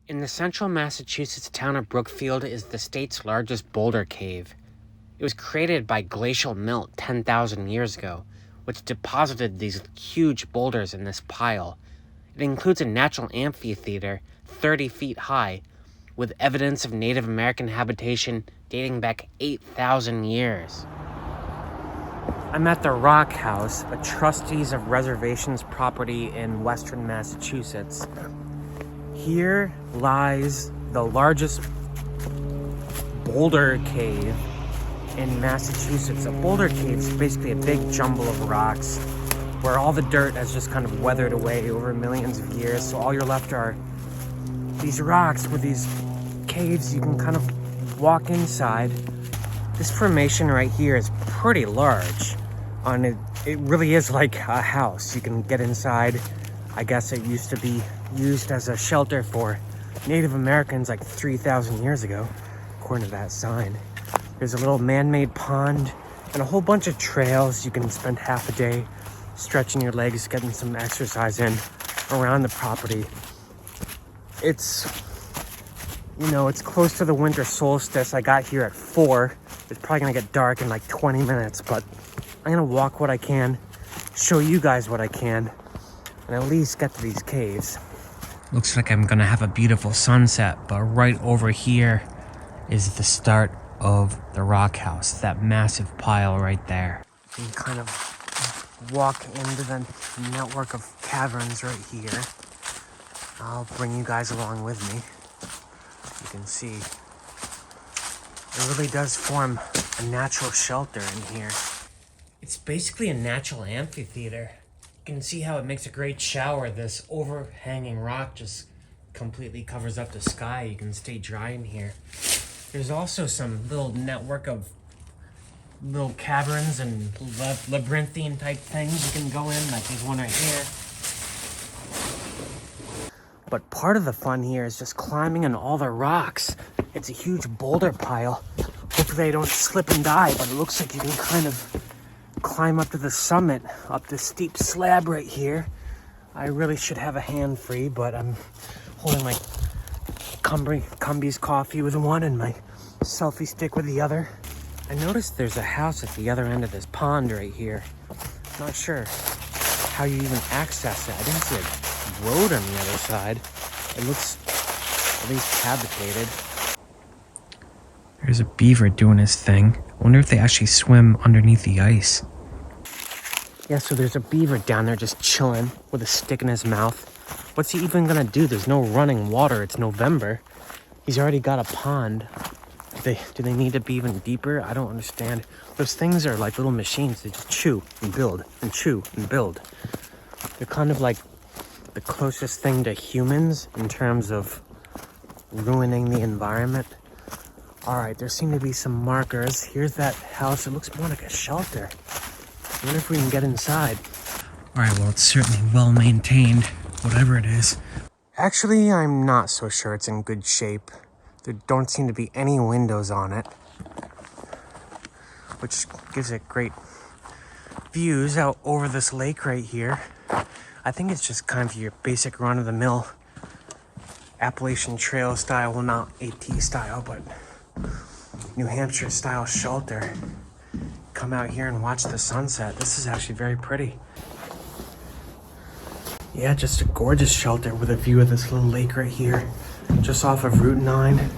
In the central Massachusetts town of Brookfield is the state's largest boulder cave. It was created by glacial melt 10,000 years ago, which deposited these huge boulders in this pile. It includes a natural amphitheater 30 feet high, with evidence of Native American habitation dating back 8,000 years. I'm at the Rock House, a trustees of reservations property in western Massachusetts. Here lies the largest boulder cave in Massachusetts. A boulder cave is basically a big jumble of rocks where all the dirt has just kind of weathered away over millions of years. So all you're left are these rocks with these caves. You can kind of walk inside. This formation right here is pretty large. It really is like a house. You can get inside. I guess it used to be used as a shelter for Native Americans like 3,000 years ago, according to that sign. There's a little man-made pond and a whole bunch of trails. You can spend half a day stretching your legs, getting some exercise in around the property. It's close to the winter solstice. I got here at 4. It's probably gonna get dark in like 20 minutes, but I'm gonna walk what I can, show you guys what I can, and at least get to these caves. Looks like I'm gonna have a beautiful sunset, but right over here is the start of the Rock House, that massive pile right there. You can kind of walk into the network of caverns right here. I'll bring you guys along with me. You can see it really does form a natural shelter in here. It's basically a natural amphitheater. You can see how it makes a great shower. This overhanging rock just completely covers up the sky. You can stay dry in here. There's also some little network of little caverns and labyrinthine type things you can go in, like there's one right here. But part of the fun here is just climbing in all the rocks. It's a huge boulder pile. Hopefully they don't slip and die, but it looks like you can kind of climb up to the summit, up this steep slab right here. I really should have a hand free, but I'm holding my Cumbies coffee with one and my selfie stick with the other. I noticed there's a house at the other end of this pond right here. Not sure how you even access it. I didn't see a road on the other side. It looks at least habitated. There's a beaver doing his thing. I wonder if they actually swim underneath the ice. Yeah, so there's a beaver down there just chilling with a stick in his mouth. What's he even gonna do? There's no running water. It's November. He's already got a pond. Do they need to be even deeper? I don't understand. Those things are like little machines. They just chew and build and chew and build. They're kind of like the closest thing to humans in terms of ruining the environment. All right, there seem to be some markers. Here's that house. It looks more like a shelter. I wonder if we can get inside. All right, well, it's certainly well maintained, whatever it is. Actually, I'm not so sure it's in good shape. There don't seem to be any windows on it, which gives it great views out over this lake right here. I think it's just kind of your basic run-of-the-mill Appalachian Trail style, well, not AT style, but New Hampshire style shelter. Come out here and watch the sunset. This is actually very pretty. Yeah, just a gorgeous shelter with a view of this little lake right here, just off of Route 9.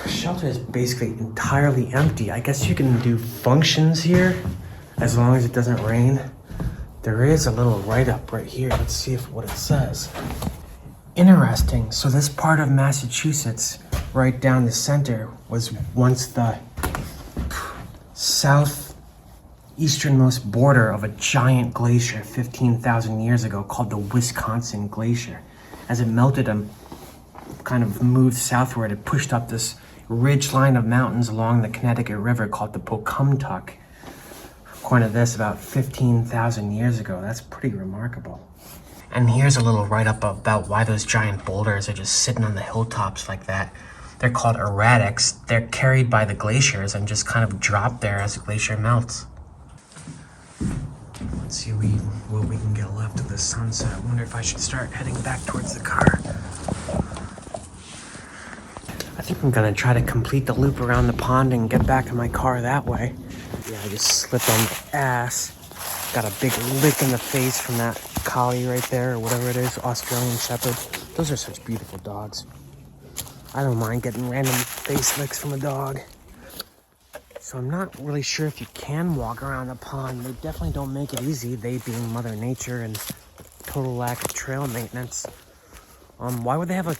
Shelter is basically entirely empty. I guess you can do functions here as long as it doesn't rain. There is a little write-up right here. Let's see what it says. Interesting. So this part of Massachusetts, right down the center, was once the southeasternmost border of a giant glacier 15,000 years ago called the Wisconsin Glacier. As it melted and kind of moved southward, it pushed up this ridge line of mountains along the Connecticut River called the Pocumtuck. According to this, about 15,000 years ago. That's pretty remarkable. And here's a little write-up about why those giant boulders are just sitting on the hilltops like that. They're called erratics. They're carried by the glaciers and just kind of drop there as the glacier melts. Let's see what we can get left of the sunset. I wonder if I should start heading back towards the car. think I'm gonna try to complete the loop around the pond and get back in my car that way. Yeah, I just slipped on the ass. Got a big lick in the face from that collie right there, or whatever it is, Australian Shepherd. Those are such beautiful dogs. I don't mind getting random face licks from a dog. So I'm not really sure if you can walk around the pond. They definitely don't make it easy, they being Mother Nature and total lack of trail maintenance. Why would they have a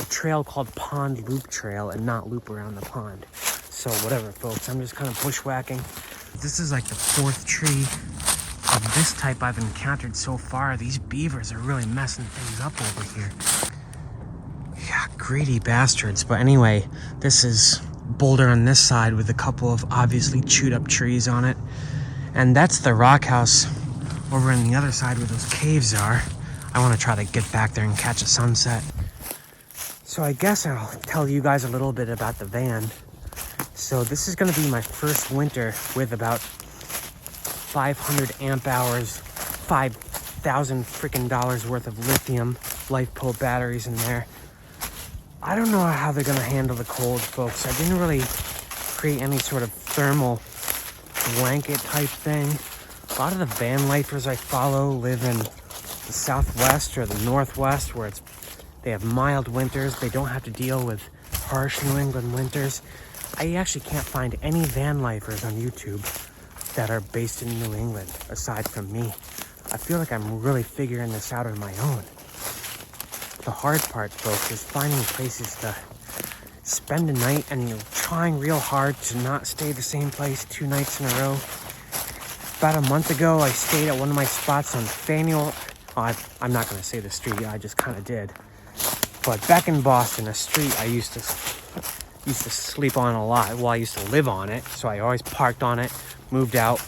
trail called Pond Loop Trail and not loop around the pond? So whatever, folks, I'm just kind of bushwhacking. This is like the 4th tree of this type I've encountered so far. These beavers are really messing things up over here. Yeah, greedy bastards. But anyway, this is Boulder on this side with a couple of obviously chewed up trees on it. And that's the rock house over on the other side where those caves are. I want to try to get back there and catch a sunset. So I guess I'll tell you guys a little bit about the van. So this is going to be my first winter with about 500 amp hours, $5,000 freaking dollars worth of lithium LifePo batteries in there. I don't know how they're going to handle the cold, folks. I didn't really create any sort of thermal blanket type thing. A lot of the van lifers I follow live in the Southwest or the Northwest where they have mild winters. They don't have to deal with harsh New England winters. I actually can't find any van lifers on YouTube that are based in New England aside from me. I feel like I'm really figuring this out on my own. The hard part, folks, is finding places to spend a night, and you're trying real hard to not stay the same place 2 nights in a row. About a month ago, I stayed at one of my spots on Faneuil. I'm not going to say the street, I just kind of did. But back in Boston, a street I used to sleep on a lot. Well, I used to live on it, so I always parked on it, moved out.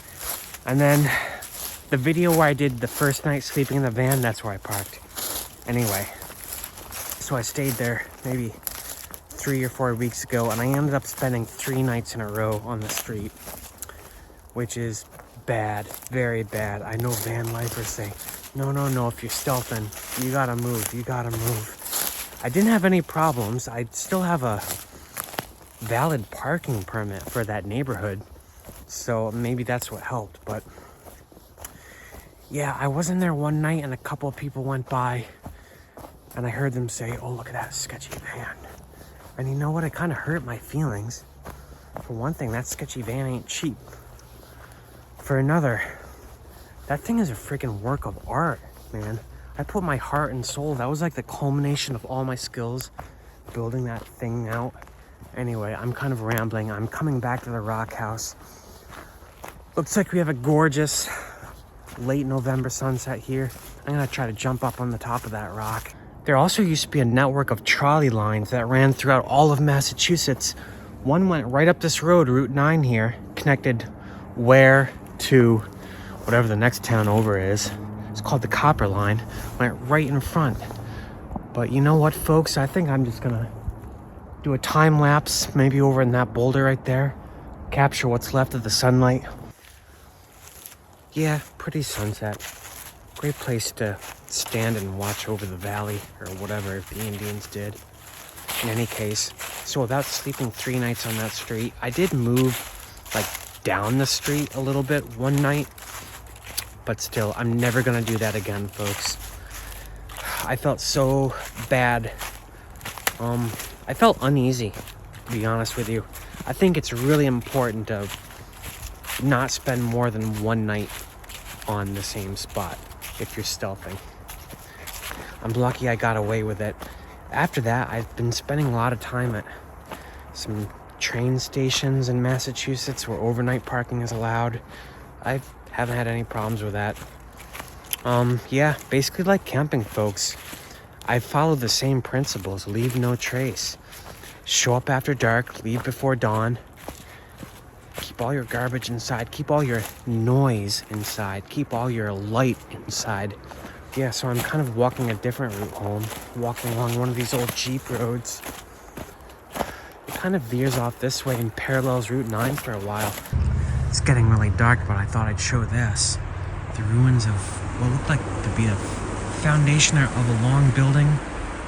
And then the video where I did the first night sleeping in the van, that's where I parked. Anyway, so I stayed there maybe 3 or 4 weeks ago, and I ended up spending 3 nights in a row on the street, which is bad, very bad. I know van lifers say, no, if you're stealthing, you gotta move. I didn't have any problems. I still have a valid parking permit for that neighborhood, so maybe that's what helped. But yeah, I was in there one night and a couple of people went by and I heard them say, oh, look at that sketchy van. And you know what? It kind of hurt my feelings. For one thing, that sketchy van ain't cheap. For another, that thing is a freaking work of art, man. I put my heart and soul. That was like the culmination of all my skills building that thing out. Anyway, I'm kind of rambling. I'm coming back to the rock house. Looks like we have a gorgeous late November sunset here. I'm gonna try to jump up on the top of that rock. There also used to be a network of trolley lines that ran throughout all of Massachusetts. One went right up this road, Route 9 here, connected Ware to whatever the next town over is. It's called the Copper Line. Went right in front. But you know what, folks? I think I'm just gonna do a time lapse, maybe over in that boulder right there. Capture what's left of the sunlight. Yeah, pretty sunset. Great place to stand and watch over the valley, or whatever the Indians did. In any case, so without sleeping 3 nights on that street, I did move like down the street a little bit one night, but still, I'm never gonna do that again, folks. I felt so bad. I felt uneasy, to be honest with you. I think it's really important to not spend more than 1 night on the same spot if you're stealthing. I'm lucky I got away with it. After that, I've been spending a lot of time at some train stations in Massachusetts where overnight parking is allowed. I haven't had any problems with that. Yeah, basically like camping, folks. I follow the same principles. Leave no trace. Show up after dark, leave before dawn. Keep all your garbage inside. Keep all your noise inside. Keep all your light inside. Yeah, so I'm kind of walking a different route home. Walking along one of these old Jeep roads. It kind of veers off this way and parallels Route 9 for a while. It's getting really dark, but I thought I'd show this. The ruins of what looked like to be a foundation of a long building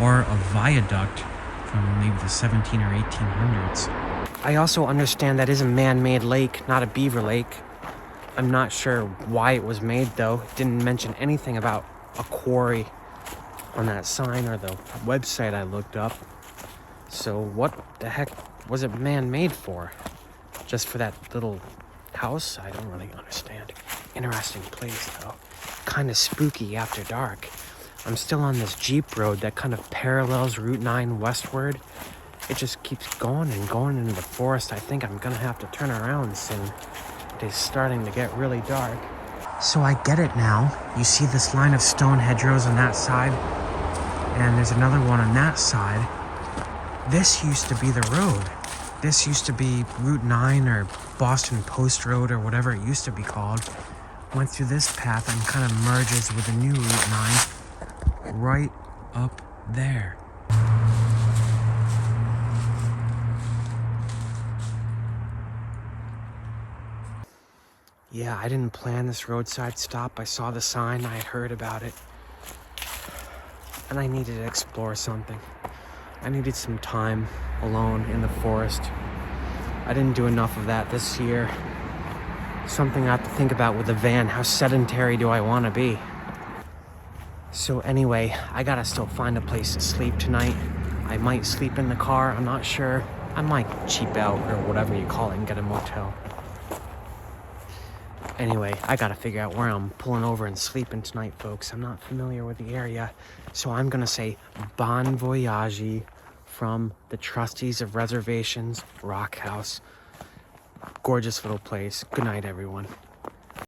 or a viaduct from maybe the 17 or 1800s. I also understand that is a man-made lake, not a beaver lake. I'm not sure why it was made though. It didn't mention anything about a quarry on that sign or the website I looked up. So what the heck was it man-made for? Just for that little house? I don't really understand. Interesting place though. Kind of spooky after dark. I'm still on this Jeep road that kind of parallels Route 9 westward. It just keeps going and going into the forest. I think I'm gonna have to turn around soon. It is starting to get really dark. So I get it now. You see this line of stone hedgerows on that side, and there's another one on that side. This used to be the road. This used to be Route 9 or Boston Post Road or whatever it used to be called. Went through this path and kind of merges with the new Route 9 right up there. Yeah, I didn't plan this roadside stop. I saw the sign, I had heard about it. And I needed to explore something. I needed some time alone in the forest. I didn't do enough of that this year. Something I have to think about with the van. How sedentary do I want to be? So anyway, I gotta still find a place to sleep tonight. I might sleep in the car, I'm not sure. I might cheap out or whatever you call it and get a motel. Anyway, I gotta figure out where I'm pulling over and sleeping tonight, folks. I'm not familiar with the area, so I'm gonna say bon voyage from the Trustees of Reservations Rock House. Gorgeous little place. Good night, everyone.